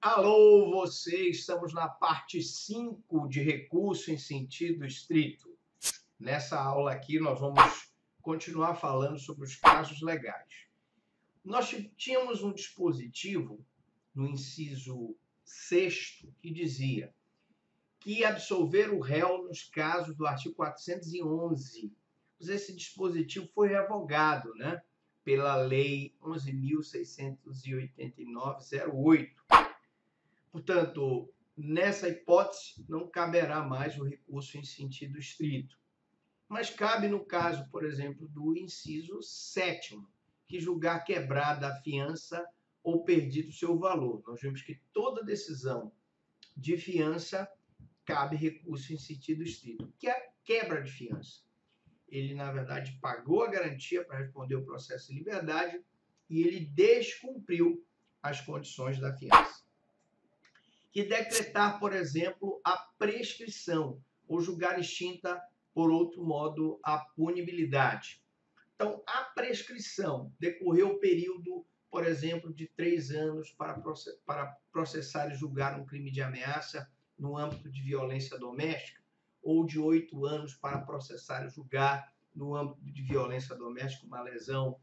Alô, você! Estamos na parte 5 de recurso em sentido estrito. Nessa aula aqui, nós vamos continuar falando sobre os casos legais. Nós tínhamos um dispositivo no inciso 6º que dizia que absolver o réu nos casos do artigo 411. Mas esse dispositivo foi revogado, né? Pela Lei 11.689/08. Portanto, nessa hipótese, não caberá mais o recurso em sentido estrito. Mas cabe no caso, por exemplo, do inciso 7º, que julgar quebrada a fiança ou perdido seu valor. Nós vimos que toda decisão de fiança cabe recurso em sentido estrito. O que é quebra de fiança? Ele, na verdade, pagou a garantia para responder o processo de liberdade e ele descumpriu as condições da fiança. Que decretar, por exemplo, a prescrição ou julgar extinta, por outro modo, a punibilidade. Então, a prescrição decorreu o período, por exemplo, de 3 anos para processar e julgar um crime de ameaça no âmbito de violência doméstica, ou de 8 anos para processar e julgar no âmbito de violência doméstica uma lesão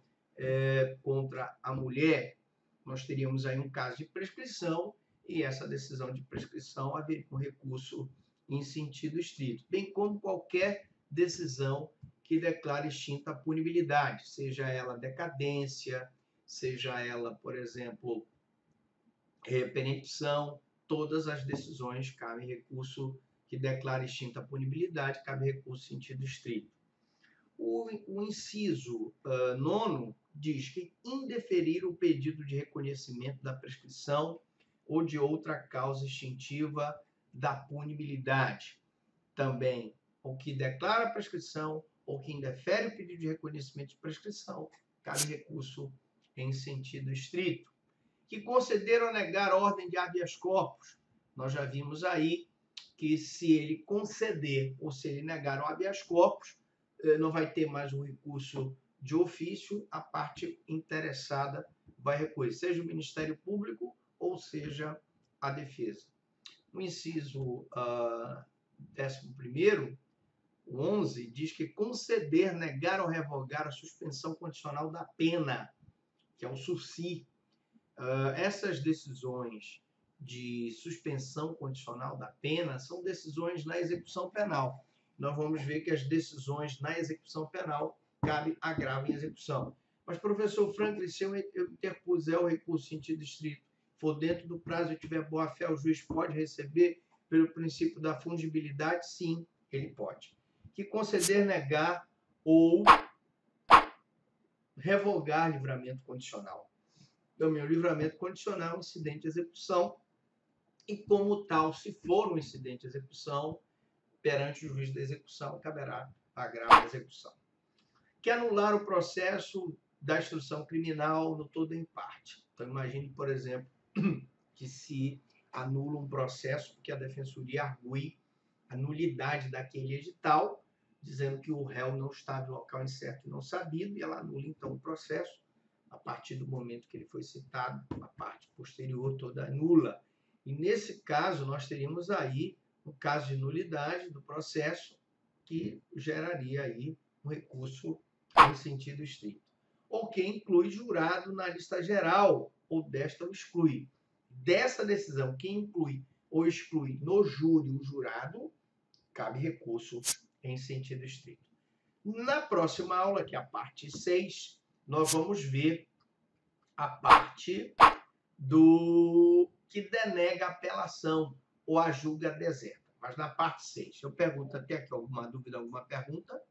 contra a mulher. Nós teríamos aí um caso de prescrição e essa decisão de prescrição haveria um recurso em sentido estrito, bem como qualquer decisão que declare extinta a punibilidade, seja ela decadência, seja ela, por exemplo, repenetição, todas as decisões cabem recurso que declare extinta a punibilidade, cabe recurso em sentido estrito. O inciso 9º diz que indeferir o pedido de reconhecimento da prescrição ou de outra causa extintiva da punibilidade. Também, o que declara a prescrição ou que indefere o pedido de reconhecimento de prescrição, cabe recurso em sentido estrito. Que conceder ou negar ordem de habeas corpus. Nós já vimos aí que se ele conceder ou se ele negar o habeas corpus, não vai ter mais um recurso de ofício, a parte interessada vai recorrer, seja o Ministério Público ou seja a defesa. O inciso 11º, o 11, diz que conceder, negar ou revogar a suspensão condicional da pena, que é o sursi. Essas decisões de suspensão condicional da pena são decisões na execução penal. Nós vamos ver que as decisões na execução penal cabe agravo em execução. Mas, professor Franklin, se eu interpuser o recurso em sentido estrito, for dentro do prazo e tiver boa-fé, o juiz pode receber pelo princípio da fungibilidade? Sim, ele pode. Que conceder, negar ou revogar livramento condicional. Então, meu livramento condicional é um incidente de execução e, como tal, se for um incidente de execução, perante o juiz da execução, caberá agravo em execução. Que anular o processo da instrução criminal no todo ou em parte. Então, imagine, por exemplo, que se anula um processo porque a defensoria argue a nulidade daquele edital, dizendo que o réu não estava em local incerto e não sabido, e ela anula, então, o processo. A partir do momento que ele foi citado, a parte posterior toda anula. E, nesse caso, nós teríamos aí um caso de nulidade do processo que geraria aí um recurso em sentido estrito. Ou que inclui jurado na lista geral, ou desta o exclui. Dessa decisão que inclui ou exclui no júri o jurado, cabe recurso em sentido estrito. Na próxima aula, que é a parte 6, nós vamos ver a parte do que denega apelação ou a julga deserta. Mas na parte 6, eu pergunto até aqui alguma dúvida, alguma pergunta?